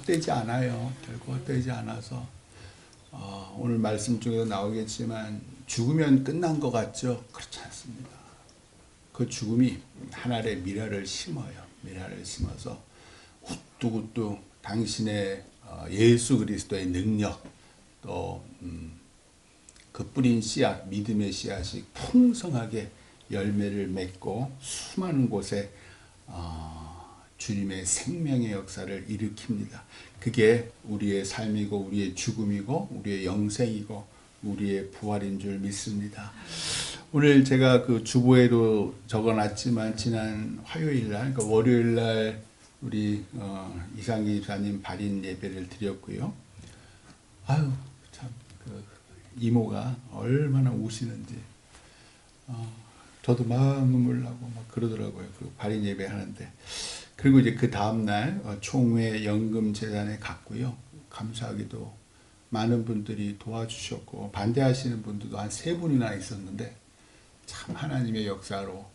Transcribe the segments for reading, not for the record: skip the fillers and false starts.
헛되지 않아요. 결코 헛되지 않아서 오늘 말씀 중에도 나오겠지만 죽으면 끝난 것 같죠? 그렇지 않습니다. 그 죽음이 하나의 미랄을 심어요. 미랄을 심어서 우뚝우뚝 당신의 예수 그리스도의 능력 또 그 뿌린 씨앗, 믿음의 씨앗이 풍성하게 열매를 맺고 수많은 곳에 주님의 생명의 역사를 일으킵니다. 그게 우리의 삶이고 우리의 죽음이고 우리의 영생이고 우리의 부활인 줄 믿습니다. 오늘 제가 그 주보에도 적어놨지만 지난 화요일날, 그러니까 월요일날 우리 이상기 집사님 발인 예배를 드렸고요. 아유 참 그 이모가 얼마나 우시는지 저도 막 눈물 나고 막 그러더라고요. 그 발인 예배 하는데. 그리고 이제 그 다음날 총회 연금 재단에 갔고요. 감사하게도 많은 분들이 도와주셨고 반대하시는 분들도 한 3분이나 있었는데 참 하나님의 역사로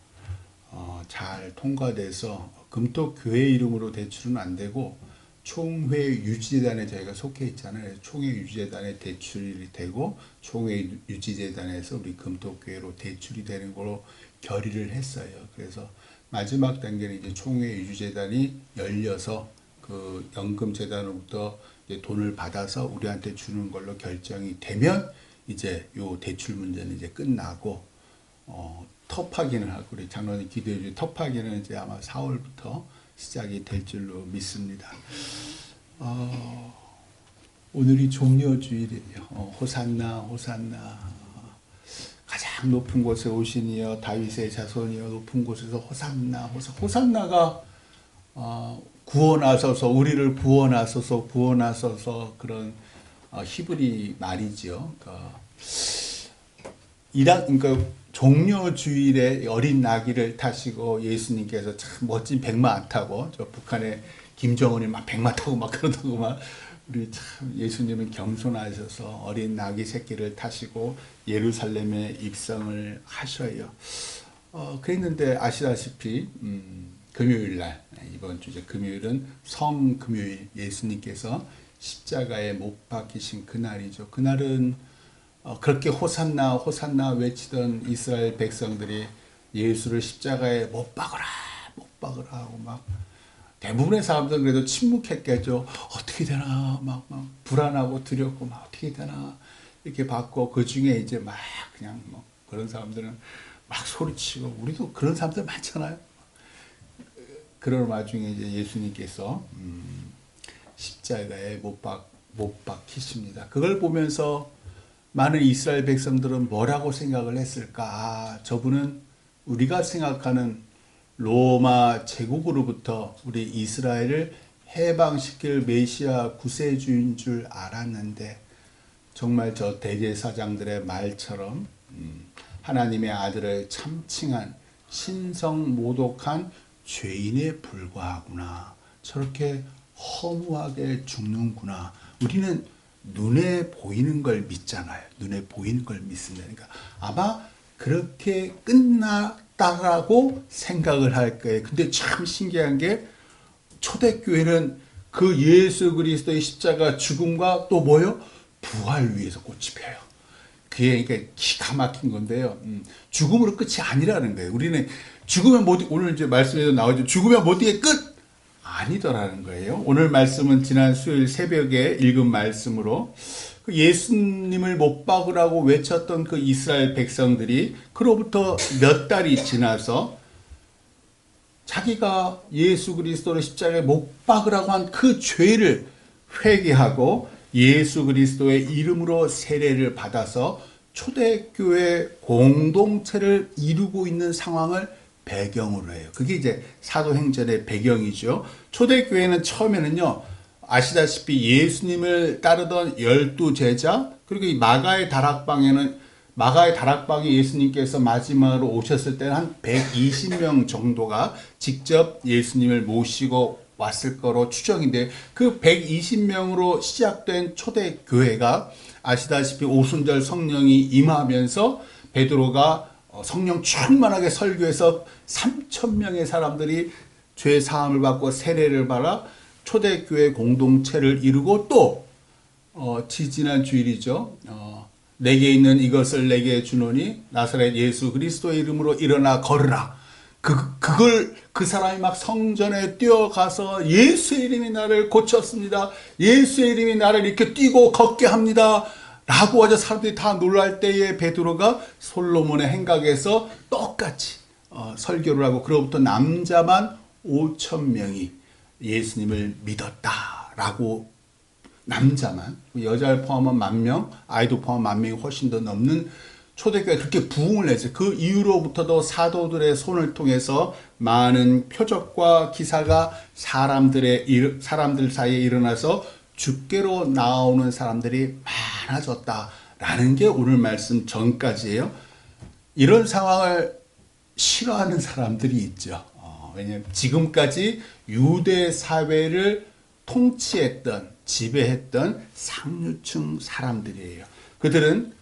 잘 통과돼서 금토교회 이름으로 대출은 안 되고 총회 유지재단에 저희가 속해 있잖아요. 총회 유지재단에 대출이 되고 총회 유지재단에서 우리 금토교회로 대출이 되는 걸로 결의를 했어요. 그래서 마지막 단계는 이제 총회 유지재단이 열려서 그 연금재단으로부터 이제 돈을 받아서 우리한테 주는 걸로 결정이 되면 이제 요 대출 문제는 이제 끝나고 터파기는 하고 우리 장로님 기도해 주신 터파기는 이제 아마 4월부터 시작이 될 줄로 믿습니다. 오늘이 종려주일이에요. 호산나 호산나 가장 높은 곳에 오시니여 다윗의 자손이여 높은 곳에서 호산나 호산나가 구원하소서 우리를 구원하소서 그런 히브리 말이죠. 그러니까 종려주일에 어린 나귀를 타시고 예수님께서 참 멋진 백마 안 타고 저 북한의 김정은이 막 백마 타고 막 그러더구만. 우리 참 예수님은 겸손하셔서 어린 나귀 새끼를 타시고 예루살렘에 입성을 하셔요. 그랬는데 아시다시피 금요일날 이번 주 금요일은 성금요일 예수님께서 십자가에 못 박히신 그날이죠. 그날은 그렇게 호산나 호산나 외치던 이스라엘 백성들이 예수를 십자가에 못 박으라 하고 막 대부분의 사람들은 그래도 침묵했겠죠. 어떻게 되나 막 불안하고 두렵고 막 어떻게 되나 이렇게 받고 그 중에 이제 막 그냥 뭐 그런 사람들은 막 소리치고 우리도 그런 사람들 많잖아요. 그런 와중에 이제 예수님께서 십자가에 못 박히십니다. 그걸 보면서 많은 이스라엘 백성들은 뭐라고 생각을 했을까? 저분은 우리가 생각하는 로마 제국으로부터 우리 이스라엘을 해방시킬 메시아 구세주인 줄 알았는데 정말 저 대제사장들의 말처럼 하나님의 아들을 참칭한 신성모독한 죄인에 불과하구나. 저렇게 허무하게 죽는구나. 우리는 눈에 보이는 걸 믿잖아요. 눈에 보이는 걸 믿습니다. 그러니까 아마 그렇게 끝났다라고 생각을 할 거예요. 근데 참 신기한 게 초대교회는 그 예수 그리스도의 십자가 죽음과 또 뭐요? 부활 위에서 꽃이 펴요. 그게 그러니까 기가 막힌 건데요. 죽음으로 끝이 아니라는 거예요. 우리는 죽으면 못, 오늘 이제 말씀에도 나오죠. 죽으면 못이게 끝! 아니더라는 거예요. 오늘 말씀은 지난 수요일 새벽에 읽은 말씀으로 예수님을 못 박으라고 외쳤던 그 이스라엘 백성들이 그로부터 몇 달이 지나서 자기가 예수 그리스도를 십자가에 못 박으라고 한 그 죄를 회개하고 예수 그리스도의 이름으로 세례를 받아서 초대교회 공동체를 이루고 있는 상황을 배경으로 해요. 그게 이제 사도행전의 배경이죠. 초대교회는 처음에는요, 아시다시피 예수님을 따르던 12제자, 그리고 이 마가의 다락방에 예수님께서 마지막으로 오셨을 때는 한 120명 정도가 직접 예수님을 모시고 왔을 거로 추정인데, 그 120명으로 시작된 초대교회가 아시다시피 오순절 성령이 임하면서 베드로가 성령 충만하게 설교해서 3,000명의 사람들이 죄 사함을 받고 세례를 받아 초대교회 공동체를 이루고 또 지지난 주일이죠. 내게 있는 이것을 내게 주노니 나사렛 예수 그리스도의 이름으로 일어나 걸으라. 그 사람이 막 성전에 뛰어가서 예수의 이름이 나를 고쳤습니다. 예수의 이름이 나를 이렇게 뛰고 걷게 합니다. 라고 하자 사람들이 다 놀랄 때에 베드로가 솔로몬의 행각에서 똑같이 설교를 하고 그로부터 남자만 5,000명이 예수님을 믿었다라고 남자만 여자를 포함한 10,000명 아이도 포함한 10,000명이 훨씬 더 넘는 초대교회가 그렇게 부흥을 했어요. 그 이후로부터도 사도들의 손을 통해서 많은 표적과 기사가 사람들 사이에 일어나서 주께로 나오는 사람들이 많아졌다라는 게 오늘 말씀 전까지예요. 이런 상황을 싫어하는 사람들이 있죠. 왜냐하면 지금까지 유대 사회를 통치했던 지배했던 상류층 사람들이에요. 그들은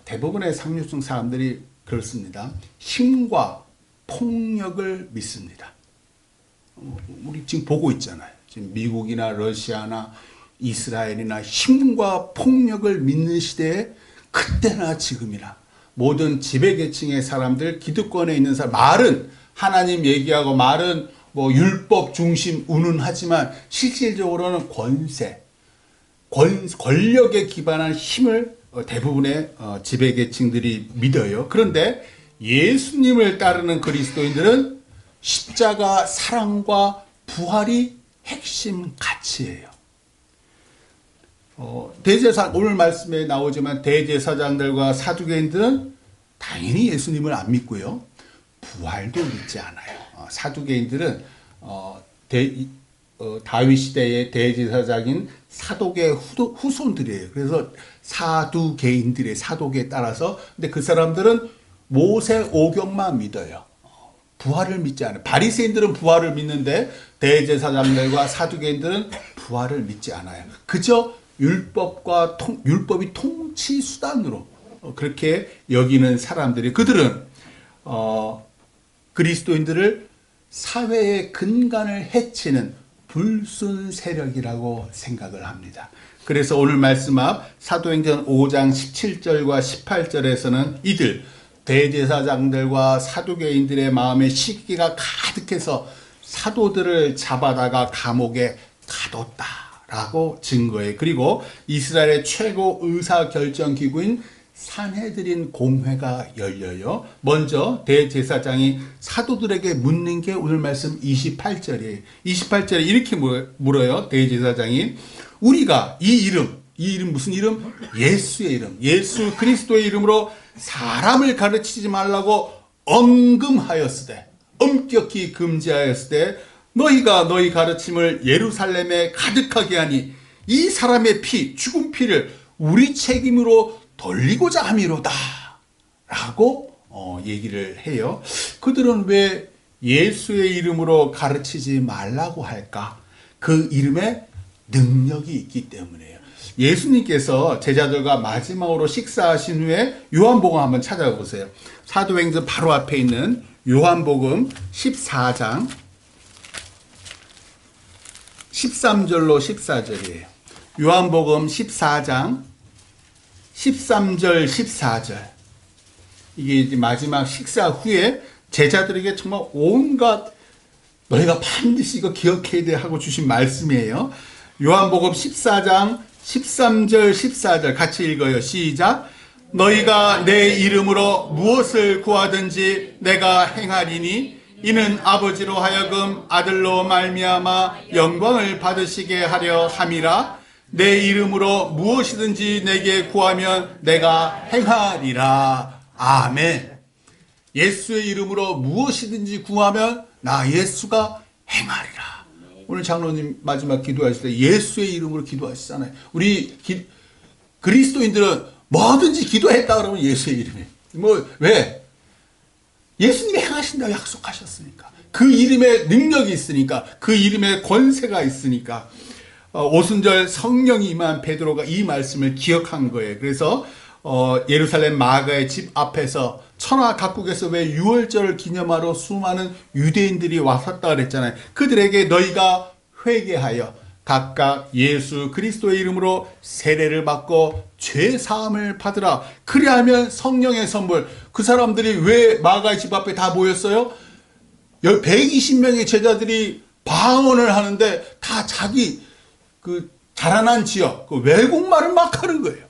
대부분의 상류층 사람들이 그렇습니다. 힘과 폭력을 믿습니다. 우리 지금 보고 있잖아요. 지금 미국이나 러시아나 이스라엘이나 힘과 폭력을 믿는 시대에 그때나 지금이나 모든 지배계층의 사람들, 기득권에 있는 사람, 말은 하나님 얘기하고 말은 율법 중심 운운하지만 실질적으로는 권력에 기반한 힘을 대부분의 지배계층들이 믿어요. 그런데 예수님을 따르는 그리스도인들은 십자가 사랑과 부활이 핵심 가치예요. 오늘 말씀에 나오지만 대제사장들과 사두개인들은 당연히 예수님을 안 믿고요. 부활도 믿지 않아요. 사두개인들은 다윗 시대의 대제사장인 사독의 후손들이에요. 그래서 사두개인들의 사독에 따라서 근데 그 사람들은 모세 오경만 믿어요. 부활을 믿지 않아요. 바리새인들은 부활을 믿는데 대제사장들과 사두개인들은 부활을 믿지 않아요. 그저 율법이 통치 수단으로 그렇게 여기는 사람들이 그들은 그리스도인들을 사회의 근간을 해치는 불순 세력이라고 생각을 합니다. 그래서 오늘 말씀 앞 사도행전 5장 17절과 18절에서는 이들 대제사장들과 사두개인들의 마음에 시기가 가득해서 사도들을 잡아다가 감옥에 가뒀다라고 증거해요. 그리고 이스라엘의 최고 의사결정기구인 산헤드린 공회가 열려요. 먼저 대제사장이 사도들에게 묻는 게 오늘 말씀 28절이에요. 28절에 이렇게 물어요. 대제사장이 우리가 이 이름 무슨 이름? 예수의 이름, 예수 그리스도의 이름으로 사람을 가르치지 말라고 엄금하였으되 엄격히 금지하였으되 너희가 너희 가르침을 예루살렘에 가득하게 하니 이 사람의 피, 죽은 피를 우리 책임으로 돌리고자 함이로다 라고 얘기를 해요. 그들은 왜 예수의 이름으로 가르치지 말라고 할까? 그 이름에 능력이 있기 때문이에요. 예수님께서 제자들과 마지막으로 식사하신 후에 요한복음 한번 찾아보세요. 사도행전 바로 앞에 있는 요한복음 14장 13절로 14절이에요. 요한복음 14장 13절 14절 이게 이제 마지막 식사 후에 제자들에게 정말 온갖 너희가 반드시 이거 기억해야 돼 하고 주신 말씀이에요. 요한복음 14장 13절 14절 같이 읽어요. 시작. 너희가 내 이름으로 무엇을 구하든지 내가 행하리니 이는 아버지로 하여금 아들로 말미암아 영광을 받으시게 하려 함이라. 내 이름으로 무엇이든지 내게 구하면 내가 행하리라. 아멘. 예수의 이름으로 무엇이든지 구하면 나 예수가 행하리라. 오늘 장로님 마지막 기도하실 때 예수의 이름으로 기도하시잖아요. 우리 그리스도인들은 뭐든지 기도했다 그러면 예수의 이름에 왜? 예수님이 행하신다고 약속하셨으니까. 그 이름에 능력이 있으니까. 그 이름에 권세가 있으니까. 오순절 성령이 임한 베드로가 이 말씀을 기억한 거예요. 그래서 예루살렘 마가의 집 앞에서 천하 각국에서 왜 유월절을 기념하러 수많은 유대인들이 왔었다 그랬잖아요. 그들에게 너희가 회개하여 각각 예수 그리스도의 이름으로 세례를 받고 죄 사함을 받으라. 그리하면 성령의 선물. 그 사람들이 왜 마가의 집 앞에 다 모였어요? 120명의 제자들이 방언을 하는데 다 자기 그 자라난 지역, 그 외국말을 막 하는 거예요.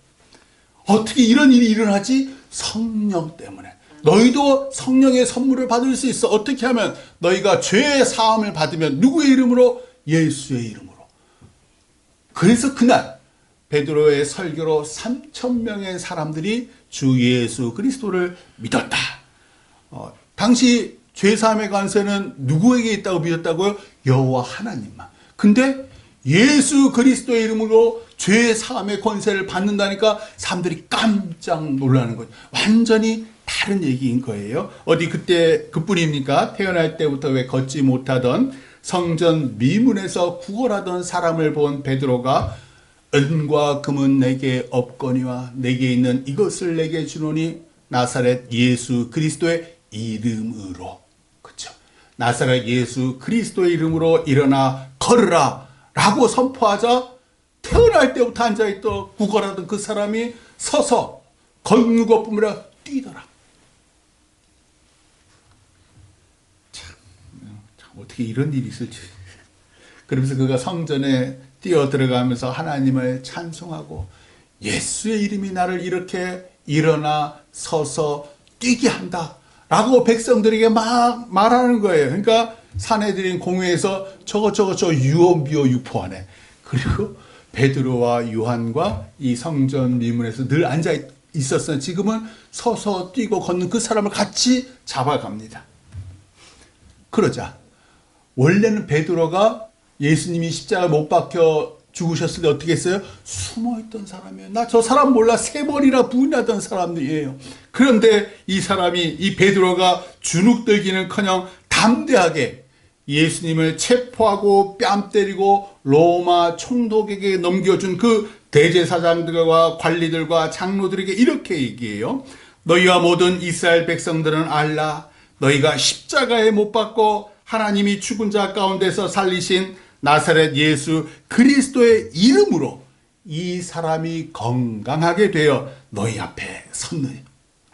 어떻게 이런 일이 일어나지? 성령 때문에. 너희도 성령의 선물을 받을 수 있어. 어떻게 하면? 너희가 죄의 사함을 받으면 누구의 이름으로? 예수의 이름으로. 그래서 그날 베드로의 설교로 3,000명의 사람들이 주 예수 그리스도를 믿었다. 당시 죄사함의 관세는 누구에게 있다고 믿었다고요? 여호와 하나님만. 근데 예수 그리스도의 이름으로 죄 사함의 권세를 받는다니까 사람들이 깜짝 놀라는 거죠. 완전히 다른 얘기인 거예요. 어디 그때 그뿐입니까? 태어날 때부터 왜 걷지 못하던 성전 미문에서 구걸하던 사람을 본 베드로가 은과 금은 내게 없거니와 내게 있는 이것을 내게 주노니 나사렛 예수 그리스도의 이름으로. 그렇죠? 나사렛 예수 그리스도의 이름으로 일어나 걸으라 라고 선포하자 태어날 때부터 앉아있던 구걸하던 그 사람이 서서 걷는 것뿐만 아니라 뛰더라. 참 어떻게 이런 일이 있을지. 그러면서 그가 성전에 뛰어 들어가면서 하나님을 찬송하고 예수의 이름이 나를 이렇게 일어나 서서 뛰게 한다 라고 백성들에게 막 말하는 거예요. 그러니까 사내들인 공회에서 저거 유언비어 유포하네. 그리고 베드로와 요한과 이 성전 미문에서 늘 앉아 있었으나 지금은 서서 뛰고 걷는 그 사람을 같이 잡아갑니다. 그러자 원래는 베드로가 예수님이 십자가에 못 박혀 죽으셨을 때 어떻게 했어요? 숨어있던 사람이에요. 나 저 사람 몰라. 3번이나 부인하던 사람들이에요. 그런데 이 사람이, 이 베드로가 주눅들기는커녕 담대하게 예수님을 체포하고 뺨 때리고 로마 총독에게 넘겨준 그 대제사장들과 관리들과 장로들에게 이렇게 얘기해요. 너희와 모든 이스라엘 백성들은 알라. 너희가 십자가에 못 박고 하나님이 죽은 자 가운데서 살리신 나사렛 예수 그리스도의 이름으로 이 사람이 건강하게 되어 너희 앞에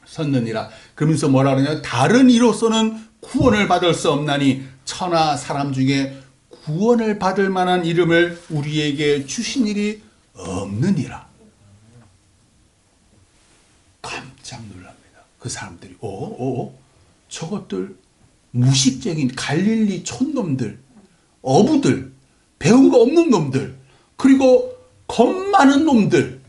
섰느니라. 그러면서 뭐라 그러냐? 다른 이로서는 구원을 받을 수 없나니 천하 사람 중에 구원을 받을 만한 이름을 우리에게 주신 일이 없느니라. 깜짝 놀랍니다. 그 사람들이 저것들 무식적인 갈릴리 촌놈들, 어부들, 배운 거 없는 놈들, 그리고 겁 많은 놈들,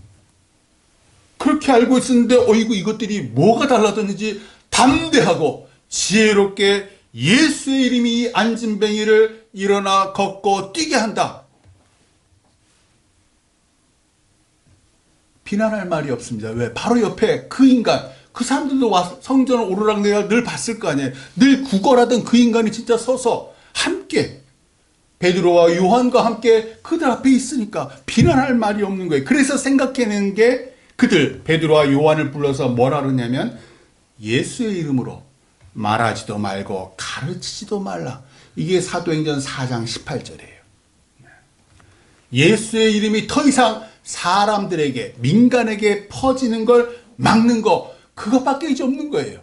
그렇게 알고 있었는데 이것들이 뭐가 달라졌는지 담대하고 지혜롭게 예수의 이름이 이 안진뱅이를 일어나 걷고 뛰게 한다. 비난할 말이 없습니다. 왜? 바로 옆에 그 인간, 그 사람들도 와서 성전을 오르락내리락 늘 봤을 거 아니에요. 늘 구걸하던 그 인간이 진짜 서서 함께 베드로와 요한과 함께 그들 앞에 있으니까 비난할 말이 없는 거예요. 그래서 생각해낸 게 그들 베드로와 요한을 불러서 뭐라 그러냐면 예수의 이름으로 말하지도 말고 가르치지도 말라. 이게 사도행전 4장 18절이에요. 예수의 이름이 더 이상 사람들에게, 민간에게 퍼지는 걸 막는 거, 그것밖에 이제 없는 거예요.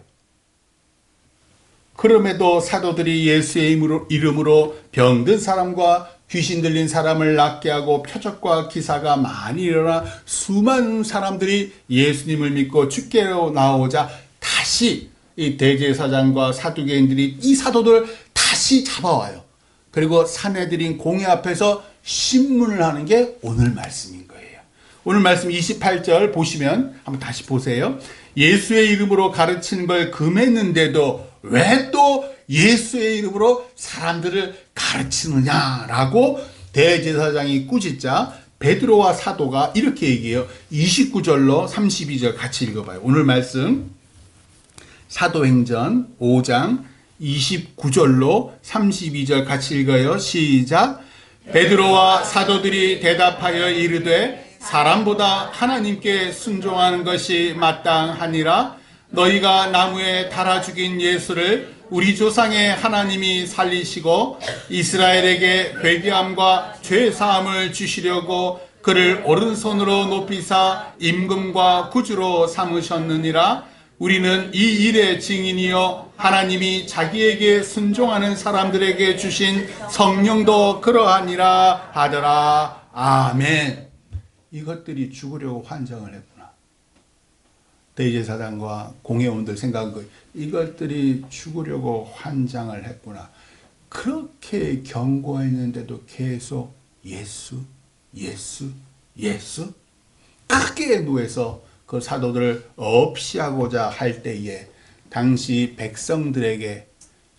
그럼에도 사도들이 예수의 이름으로 병든 사람과 귀신 들린 사람을 낫게 하고 표적과 기사가 많이 일어나 수많은 사람들이 예수님을 믿고 주께로 나오자 다시 이 대제사장과 사두개인들이 이 사도들 다시 잡아와요. 그리고 사내들인 공회 앞에서 신문을 하는 게 오늘 말씀인 거예요. 오늘 말씀 28절 보시면 한번 다시 보세요. 예수의 이름으로 가르치는 걸 금했는데도 왜 또 예수의 이름으로 사람들을 가르치느냐라고 대제사장이 꾸짖자 베드로와 사도가 이렇게 얘기해요. 29절로 32절 같이 읽어봐요. 오늘 말씀 사도행전 5장 29절로 32절 같이 읽어요. 시작. 베드로와 사도들이 대답하여 이르되 사람보다 하나님께 순종하는 것이 마땅하니라. 너희가 나무에 달아 죽인 예수를 우리 조상의 하나님이 살리시고 이스라엘에게 회개함과 죄 사함을 주시려고 그를 오른손으로 높이사 임금과 구주로 삼으셨느니라. 우리는 이 일의 증인이요 하나님이 자기에게 순종하는 사람들에게 주신 성령도 그러하니라 하더라. 아멘. 이것들이 죽으려고 환장을 했구나. 대제사장과 공회원들 생각한 거, 이것들이 죽으려고 환장을 했구나. 그렇게 경고했는데도 계속 예수, 예수, 예수? 크게 누워서 그 사도들을 없이하고자 할 때에 당시 백성들에게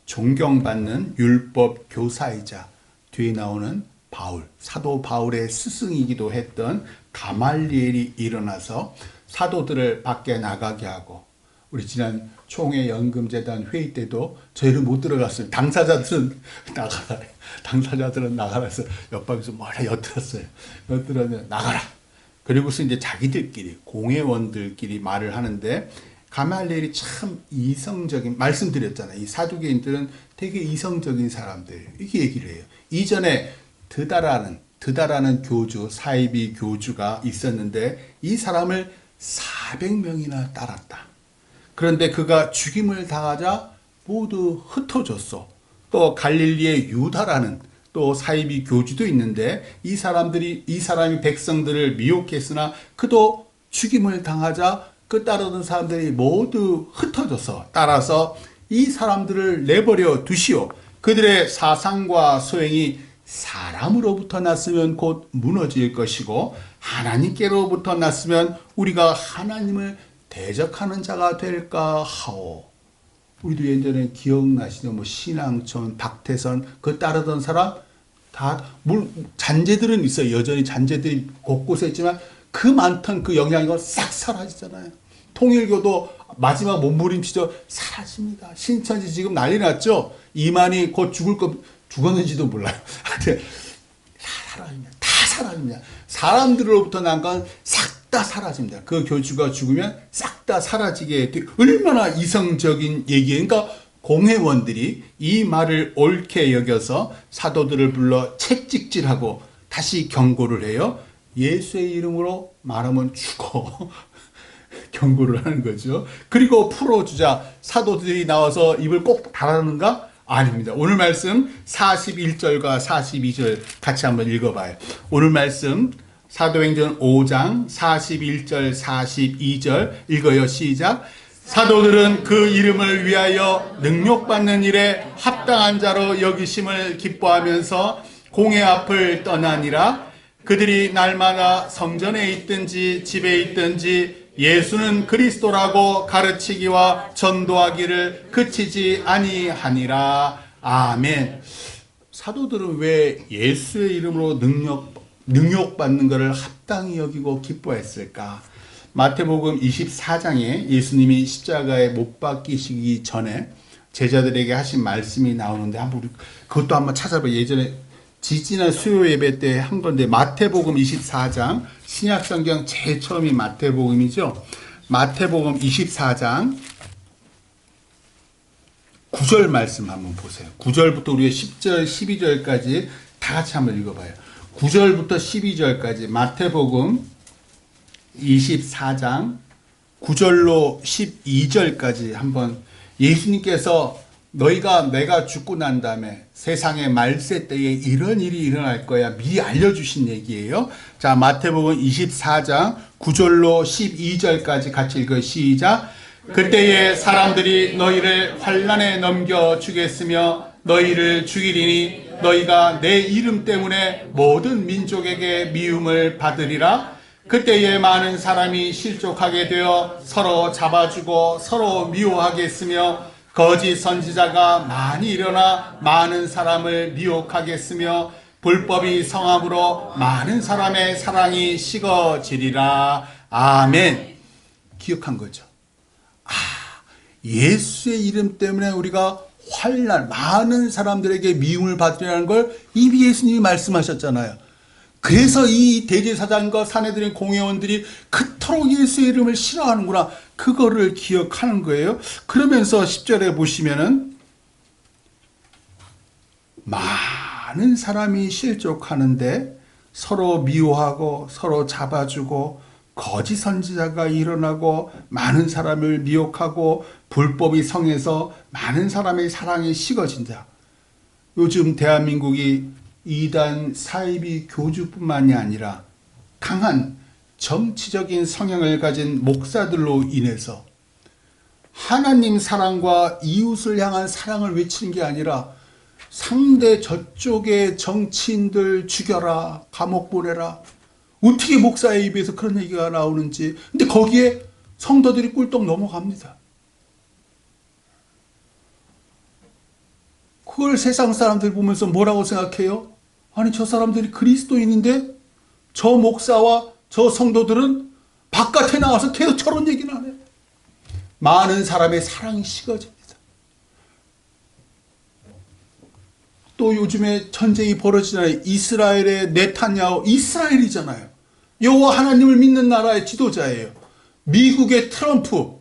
존경받는 율법 교사이자 뒤에 나오는 바울, 사도 바울의 스승이기도 했던 가말리엘이 일어나서 사도들을 밖에 나가게 하고, 우리 지난 총회 연금재단 회의 때도 저희는 못 들어갔어요. 당사자들은 나가라. 당사자들은 나가라 해서 옆방에서 뭐라 엿들었어요. 엿들었는데 나가라. 그리고서 이제 자기들끼리, 공회원들끼리 말을 하는데, 가말리엘이 참 이성적인, 말씀드렸잖아요. 이 사두개인들은 되게 이성적인 사람들이에요. 이렇게 얘기를 해요. 이전에 드다라는 교주, 사이비 교주가 있었는데 이 사람을 400명이나 따랐다. 그런데 그가 죽임을 당하자 모두 흩어졌어. 또 갈릴리의 유다라는 또 사이비 교주도 있는데 이 사람이 백성들을 미혹했으나 그도 죽임을 당하자 그 따르던 사람들이 모두 흩어져서, 따라서 이 사람들을 내버려 두시오. 그들의 사상과 소행이 사람으로부터 났으면 곧 무너질 것이고 하나님께로부터 났으면 우리가 하나님을 대적하는 자가 될까 하오. 우리도 예전에 기억나시죠? 뭐 신앙촌, 박태선 그 따르던 사람 다 잔재들은 있어요. 여전히 잔재들이 곳곳에 있지만 그 많던 그 영향이 싹 사라지잖아요. 통일교도 마지막 몸부림치죠. 사라집니다. 신천지 지금 난리 났죠. 이만희 곧 죽었는지도 몰라요. 다 사라집니다. 사람들로부터 난 건 싹 다 사라집니다. 그 교주가 죽으면 싹 다 사라지게 돼. 얼마나 이성적인 얘기예요. 그러니까 공회원들이 이 말을 옳게 여겨서 사도들을 불러 채찍질하고 다시 경고를 해요. 예수의 이름으로 말하면 죽어. 경고를 하는 거죠. 그리고 풀어주자 사도들이 나와서 입을 꼭 닫았는가? 아닙니다. 오늘 말씀 41절과 42절 같이 한번 읽어봐요. 오늘 말씀 사도행전 5장 41절 42절 읽어요. 시작. 사도들은 그 이름을 위하여 능욕받는 일에 합당한 자로 여기심을 기뻐하면서 공회 앞을 떠나니라. 그들이 날마다 성전에 있든지 집에 있든지 예수는 그리스도라고 가르치기와 전도하기를 그치지 아니하니라. 아멘. 사도들은 왜 예수의 이름으로 능욕받는 것을 합당히 여기고 기뻐했을까? 마태복음 24장에 예수님이 십자가에 못 박히시기 전에 제자들에게 하신 말씀이 나오는데 한번 그것도 한번 찾아봐요. 예전에 지지난 수요 예배 때 한 건데 마태복음 24장, 신약성경 제일 처음이 마태복음이죠. 마태복음 24장 9절 말씀 한번 보세요. 9절부터 우리가 10절, 12절까지 다 같이 한번 읽어봐요. 9절부터 12절까지 마태복음 24장 9절로 12절까지 한번 예수님께서 내가 죽고 난 다음에 세상의 말세 때에 이런 일이 일어날 거야 미리 알려주신 얘기예요. 자, 마태복음 24장 9절로 12절까지 같이 읽어요. 시작. 그때에 사람들이 너희를 환난에 넘겨 주겠으며 너희를 죽이리니 너희가 내 이름 때문에 모든 민족에게 미움을 받으리라. 그때에 많은 사람이 실족하게 되어 서로 잡아주고 서로 미워하겠으며 거짓 선지자가 많이 일어나 많은 사람을 미혹하겠으며 불법이 성함으로 많은 사람의 사랑이 식어지리라. 아멘. 기억한 거죠. 예수의 이름 때문에 우리가 환난, 많은 사람들에게 미움을 받으리라는 걸 이미 예수님이 말씀하셨잖아요. 그래서 이 대제사장과 사내들인 공회원들이 그토록 예수의 이름을 싫어하는구나. 그거를 기억하는 거예요. 그러면서 10절에 보시면은 많은 사람이 실족하는데 서로 미워하고 서로 잡아주고 거짓 선지자가 일어나고 많은 사람을 미혹하고 불법이 성해서 많은 사람의 사랑이 식어진다. 요즘 대한민국이 이단 사이비 교주뿐만이 아니라 강한 정치적인 성향을 가진 목사들로 인해서 하나님 사랑과 이웃을 향한 사랑을 외치는 게 아니라 상대 저쪽의 정치인들 죽여라, 감옥 보내라. 어떻게 목사의 입에서 그런 얘기가 나오는지. 근데 거기에 성도들이 꿀떡 넘어갑니다. 그걸 세상 사람들 보면서 뭐라고 생각해요? 아니, 저 사람들이 그리스도인인데 저 목사와 저 성도들은 바깥에 나와서 계속 저런 얘기는 안 해. 많은 사람의 사랑이 식어집니다. 또 요즘에 전쟁이 벌어지잖아요. 이스라엘의 네타냐후, 이스라엘이잖아요. 여호와 하나님을 믿는 나라의 지도자예요. 미국의 트럼프,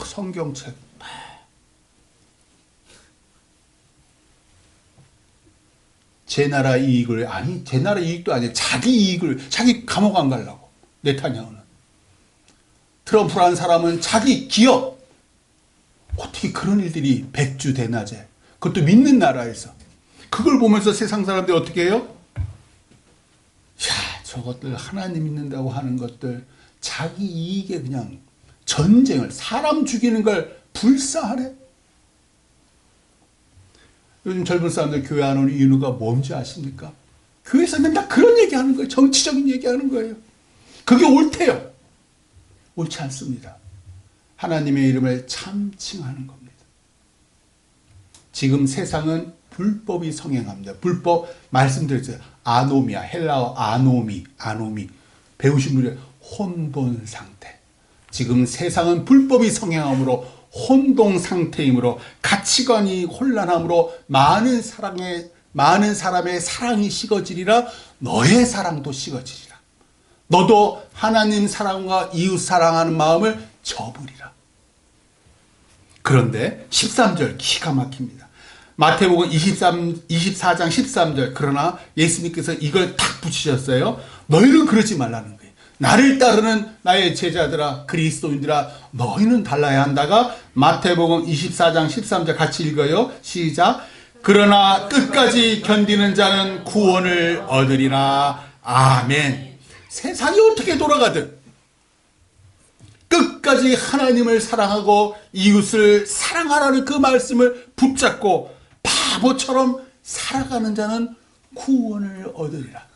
성경책. 제 나라 이익을, 아니 제 나라 이익도 아니에요. 자기 이익을, 자기 감옥 안 가려고. 네타냐후는. 트럼프라는 사람은 자기 기업. 어떻게 그런 일들이 백주대낮에, 그것도 믿는 나라에서. 그걸 보면서 세상 사람들이 어떻게 해요? 야, 저것들 하나님 믿는다고 하는 것들 자기 이익에 그냥 전쟁을, 사람 죽이는 걸 불사하래. 요즘 젊은 사람들 교회 안 오는 이유가 뭔지 아십니까? 교회에서 맨날 그런 얘기하는 거예요. 정치적인 얘기하는 거예요. 그게 옳대요. 옳지 않습니다. 하나님의 이름을 참칭하는 겁니다. 지금 세상은 불법이 성행합니다. 불법 말씀드렸어요. 아노미야, 헬라어 아노미 배우신 분이 혼돈 상태. 지금 세상은 불법이 성행함으로 혼동 상태이므로 가치관이 혼란함으로 많은 사람의 사랑이 식어지리라. 너의 사랑도 식어지리라. 너도 하나님 사랑과 이웃 사랑하는 마음을 접으리라. 그런데 13절 기가 막힙니다. 마태복음 24장 13절. 그러나 예수님께서 이걸 탁 붙이셨어요. 너희는 그러지 말라는 거예요. 나를 따르는 나의 제자들아, 그리스도인들아, 너희는 달라야 한다가 마태복음 24장 13절 같이 읽어요. 시작. 그러나 끝까지 견디는 자는 구원을 얻으리라. 아멘. 세상이 어떻게 돌아가든 끝까지 하나님을 사랑하고 이웃을 사랑하라는 그 말씀을 붙잡고 바보처럼 살아가는 자는 구원을 얻으리라.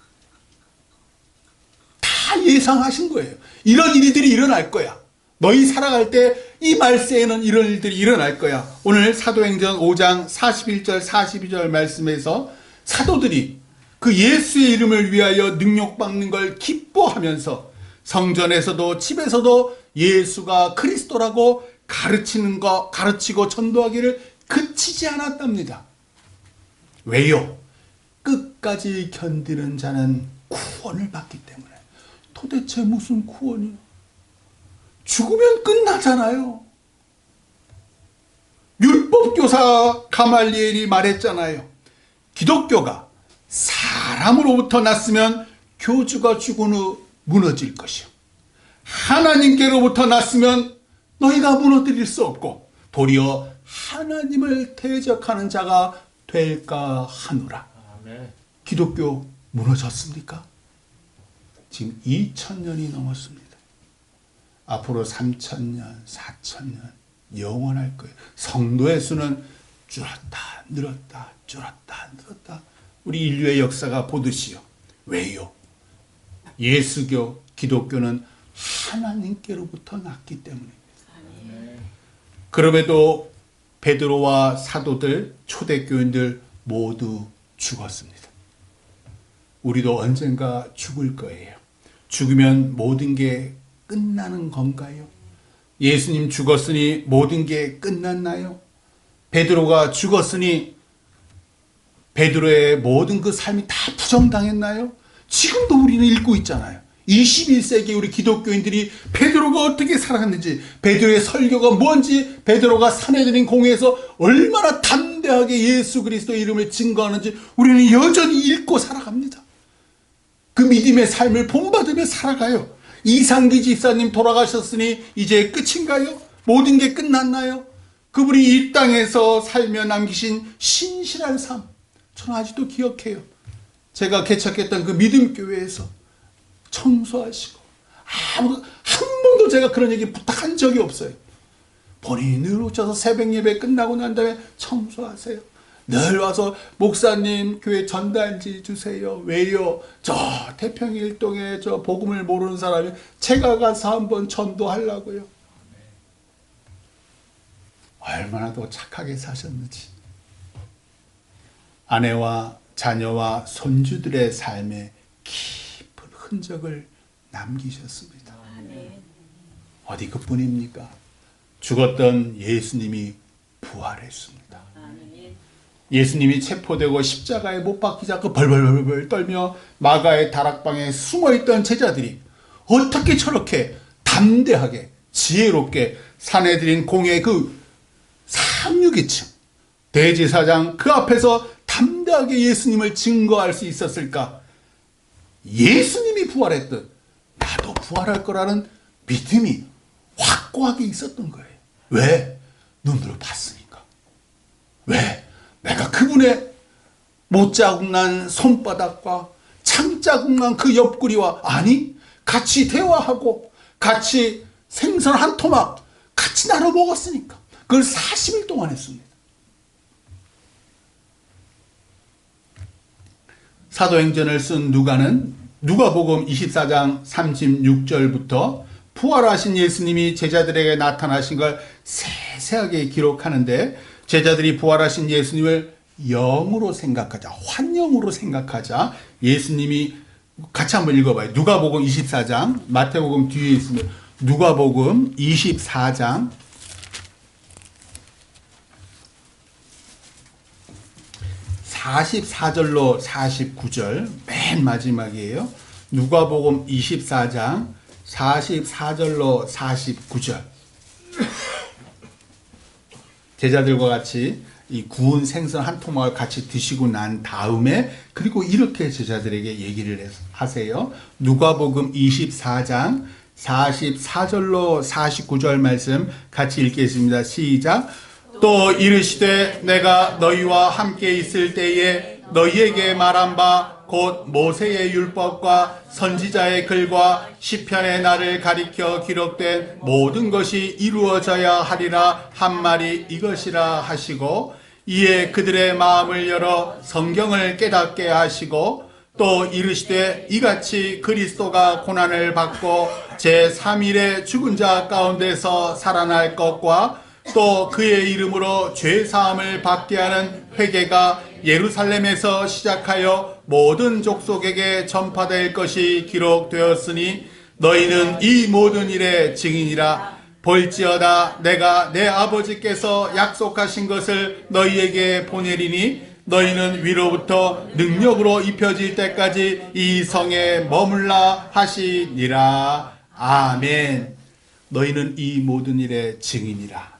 다 예상하신 거예요. 이런 일들이 일어날 거야. 너희 살아갈 때 이 말세에는 이런 일들이 일어날 거야. 오늘 사도행전 5장 41절 42절 말씀에서 사도들이 그 예수의 이름을 위하여 능력받는 걸 기뻐하면서 성전에서도 집에서도 예수가 그리스도라고 가르치고 전도하기를 그치지 않았답니다. 왜요? 끝까지 견디는 자는 구원을 받기 때문에. 도대체 무슨 구원이요? 죽으면 끝나잖아요. 율법교사 가말리엘이 말했잖아요. 기독교가 사람으로부터 났으면 교주가 죽은 후 무너질 것이요, 하나님께로부터 났으면 너희가 무너뜨릴 수 없고 도리어 하나님을 대적하는 자가 될까 하노라. 아멘. 기독교 무너졌습니까? 지금 2000년이 넘었습니다. 앞으로 3000년, 4000년 영원할 거예요. 성도의 수는 줄었다 늘었다 줄었다 늘었다. 우리 인류의 역사가 보듯이요. 왜요? 예수교, 기독교는 하나님께로부터 났기 때문입니다. 그럼에도 베드로와 사도들, 초대교인들 모두 죽었습니다. 우리도 언젠가 죽을 거예요. 죽으면 모든 게 끝나는 건가요? 예수님 죽었으니 모든 게 끝났나요? 베드로가 죽었으니 베드로의 모든 그 삶이 다 부정당했나요? 지금도 우리는 읽고 있잖아요. 21세기 우리 기독교인들이 베드로가 어떻게 살았는지, 베드로의 설교가 뭔지, 베드로가 산헤드린 공회에서 얼마나 담대하게 예수 그리스도의 이름을 증거하는지 우리는 여전히 읽고 살아갑니다. 그 믿음의 삶을 본받으며 살아가요. 이상기 집사님 돌아가셨으니 이제 끝인가요? 모든 게 끝났나요? 그분이 이 땅에서 살며 남기신 신실한 삶, 저는 아직도 기억해요. 제가 개척했던 그 믿음교회에서 청소하시고, 한 번도 제가 그런 얘기 부탁한 적이 없어요. 본인이 늘 오셔서 새벽 예배 끝나고 난 다음에 청소하세요. 늘 와서 목사님 교회 전단지 주세요. 왜요? 저 태평일동에 저 복음을 모르는 사람이 제가 가서 한번 전도하려고요. 얼마나 더 착하게 사셨는지. 아내와 자녀와 손주들의 삶에 깊은 흔적을 남기셨습니다. 어디 그뿐입니까? 죽었던 예수님이 부활했습니다. 예수님이 체포되고 십자가에 못 박히자 그 벌벌벌 떨며 마가의 다락방에 숨어있던 제자들이 어떻게 저렇게 담대하게 지혜롭게 산헤드린 공의 그 상류계층 대제사장 그 앞에서 담대하게 예수님을 증거할 수 있었을까? 예수님이 부활했듯 나도 부활할 거라는 믿음이 확고하게 있었던 거예요. 왜? 눈으로 봤으니까. 왜? 내가 그분의 못자국난 손바닥과 창자국난 그 옆구리와 아니 같이 대화하고 같이 생선 한 토막 같이 나눠 먹었으니까 그걸 40일 동안 했습니다. 사도행전을 쓴 누가는 누가복음 24장 36절부터 부활하신 예수님이 제자들에게 나타나신 걸 세세하게 기록하는데 제자들이 부활하신 예수님을 영으로 생각하자, 환영으로 생각하자. 예수님이 같이 한번 읽어봐요. 누가복음 24장, 마태복음 뒤에 있습니다. 누가복음 24장 44절로 49절 맨 마지막이에요. 누가복음 24장 44절로 49절. 제자들과 같이 이 구운 생선 한 토막을 같이 드시고 난 다음에 그리고 이렇게 제자들에게 얘기를 하세요. 누가복음 24장 44절로 49절 말씀 같이 읽겠습니다. 시작. 또 이르시되 내가 너희와 함께 있을 때에 너희에게 말한 바 곧 모세의 율법과 선지자의 글과 시편의 나를 가리켜 기록된 모든 것이 이루어져야 하리라 한 말이 이것이라 하시고 이에 그들의 마음을 열어 성경을 깨닫게 하시고 또 이르시되 이같이 그리스도가 고난을 받고 제3일에 죽은 자 가운데서 살아날 것과 또 그의 이름으로 죄사함을 받게 하는 회개가 예루살렘에서 시작하여 모든 족속에게 전파될 것이 기록되었으니 너희는 이 모든 일의 증인이라. 볼지어다 내가 내 아버지께서 약속하신 것을 너희에게 보내리니 너희는 위로부터 능력으로 입혀질 때까지 이 성에 머물라 하시니라. 아멘. 너희는 이 모든 일의 증인이라.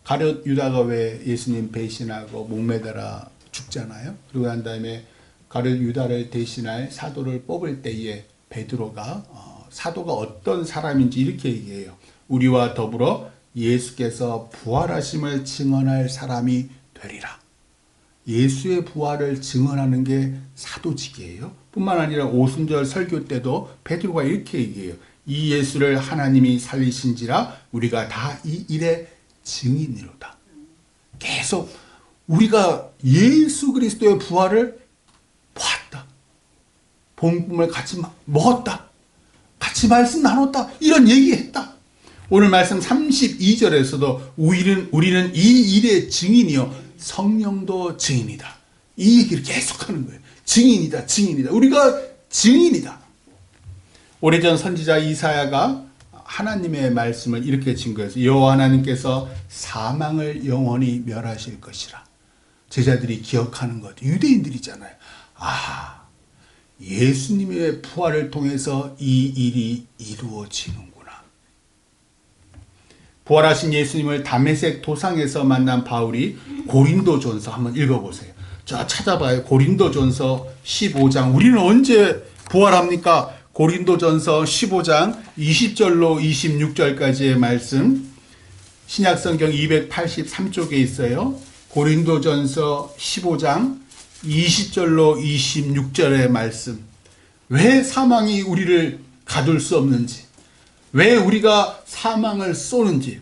가룟 유다가 왜 예수님 배신하고 목매달아 죽잖아요. 그리고 난 다음에 가룟 유다를 대신할 사도를 뽑을 때에 베드로가 사도가 어떤 사람인지 이렇게 얘기해요. 우리와 더불어 예수께서 부활하심을 증언할 사람이 되리라. 예수의 부활을 증언하는 게 사도직이에요. 뿐만 아니라 오순절 설교 때도 베드로가 이렇게 얘기해요. 이 예수를 하나님이 살리신지라 우리가 다 이 일의 증인이로다. 계속 우리가 예수 그리스도의 부활을 보았다. 복음을 같이 먹었다. 같이 말씀 나눴다. 이런 얘기했다. 오늘 말씀 32절에서도 우리는 이 일의 증인이요 성령도 증인이다. 이 얘기를 계속하는 거예요. 증인이다. 증인이다. 우리가 증인이다. 오래전 선지자 이사야가 하나님의 말씀을 이렇게 증거해서 여호와 하나님께서 사망을 영원히 멸하실 것이라. 제자들이 기억하는 것, 유대인들이잖아요. 아, 예수님의 부활을 통해서 이 일이 이루어지는구나. 부활하신 예수님을 다메섹 도상에서 만난 바울이 고린도전서 한번 읽어보세요. 자, 찾아봐요. 고린도전서 15장. 우리는 언제 부활합니까? 고린도전서 15장 20절로 26절까지의 말씀. 신약성경 283쪽에 있어요. 고린도전서 15장 20절로 26절의 말씀. 왜 사망이 우리를 가둘 수 없는지, 왜 우리가 사망을 쏘는지.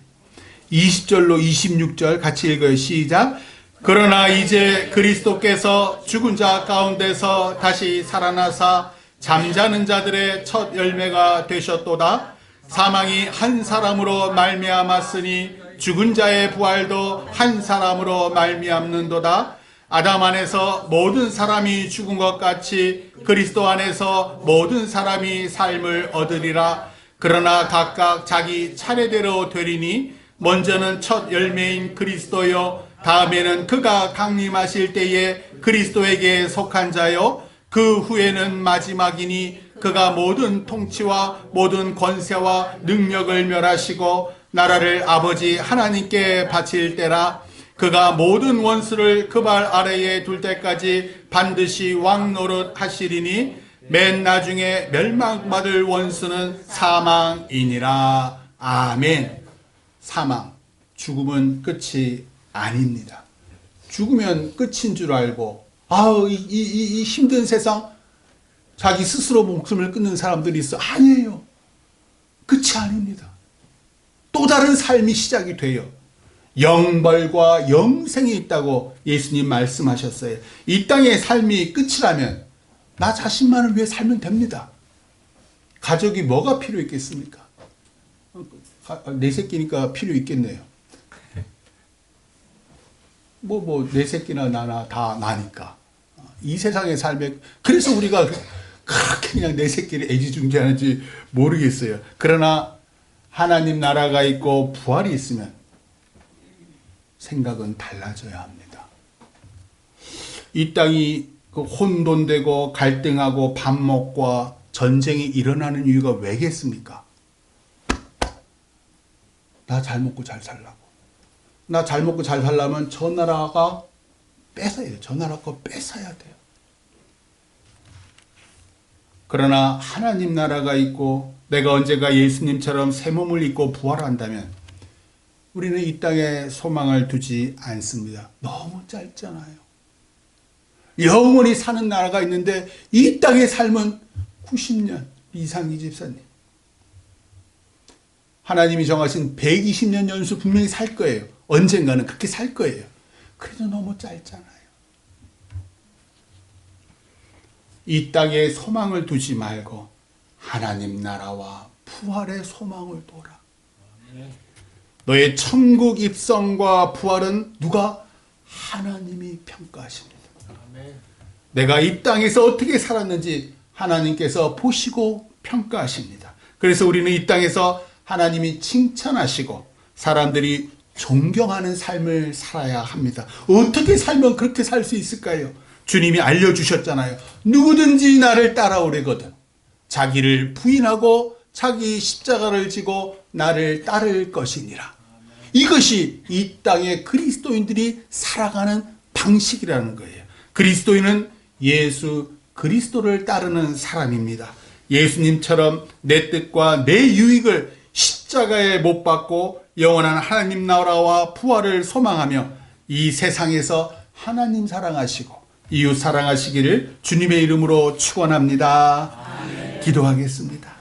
20절로 26절 같이 읽어요. 시작. 그러나 이제 그리스도께서 죽은 자 가운데서 다시 살아나사 잠자는 자들의 첫 열매가 되셨도다. 사망이 한 사람으로 말미암았으니 죽은 자의 부활도 한 사람으로 말미암는도다. 아담 안에서 모든 사람이 죽은 것 같이 그리스도 안에서 모든 사람이 삶을 얻으리라. 그러나 각각 자기 차례대로 되리니 먼저는 첫 열매인 그리스도요, 다음에는 그가 강림하실 때에 그리스도에게 속한 자요, 그 후에는 마지막이니 그가 모든 통치와 모든 권세와 능력을 멸하시고 나라를 아버지 하나님께 바칠 때라. 그가 모든 원수를 그 발 아래에 둘 때까지 반드시 왕 노릇 하시리니 맨 나중에 멸망받을 원수는 사망이니라. 아멘. 사망, 죽음은 끝이 아닙니다. 죽으면 끝인 줄 알고 이 힘든 세상 자기 스스로 목숨을 끊는 사람들이 있어. 아니에요. 끝이 아닙니다. 또 다른 삶이 시작이 돼요. 영벌과 영생이 있다고 예수님 말씀하셨어요. 이 땅의 삶이 끝이라면 나 자신만을 위해 살면 됩니다. 가족이 뭐가 필요 있겠습니까? 내 새끼니까 필요 있겠네요. 내 새끼나 나나 다 나니까. 이 세상의 삶에, 그래서 우리가 그렇게 그냥 내 새끼를 애지중지하는지 모르겠어요. 그러나 하나님 나라가 있고 부활이 있으면 생각은 달라져야 합니다. 이 땅이 혼돈되고 갈등하고 반목과 전쟁이 일어나는 이유가 왜겠습니까? 나 잘 먹고 잘 살라고. 나 잘 먹고 잘 살려면 저 나라가 뺏어야 돼요. 저 나라 거 뺏어야 돼요. 그러나 하나님 나라가 있고 내가 언젠가 예수님처럼 새 몸을 입고 부활한다면 우리는 이 땅에 소망을 두지 않습니다. 너무 짧잖아요. 영원히 사는 나라가 있는데 이 땅의 삶은 90년. 이상희 집사님. 하나님이 정하신 120년 연수 분명히 살 거예요. 언젠가는 그렇게 살 거예요. 그래도 너무 짧잖아요. 이 땅에 소망을 두지 말고 하나님 나라와 부활의 소망을 둬라. 너의 천국 입성과 부활은 누가? 하나님이 평가하십니다. 내가 이 땅에서 어떻게 살았는지 하나님께서 보시고 평가하십니다. 그래서 우리는 이 땅에서 하나님이 칭찬하시고 사람들이 존경하는 삶을 살아야 합니다. 어떻게 살면 그렇게 살 수 있을까요? 주님이 알려주셨잖아요. 누구든지 나를 따라오래거든 자기를 부인하고 자기 십자가를 지고 나를 따를 것이니라. 이것이 이 땅의 그리스도인들이 살아가는 방식이라는 거예요. 그리스도인은 예수 그리스도를 따르는 사람입니다. 예수님처럼 내 뜻과 내 유익을 십자가에 못 박고 영원한 하나님 나라와 부활을 소망하며 이 세상에서 하나님 사랑하시고 이웃 사랑하시기를 주님의 이름으로 축원합니다. 기도하겠습니다.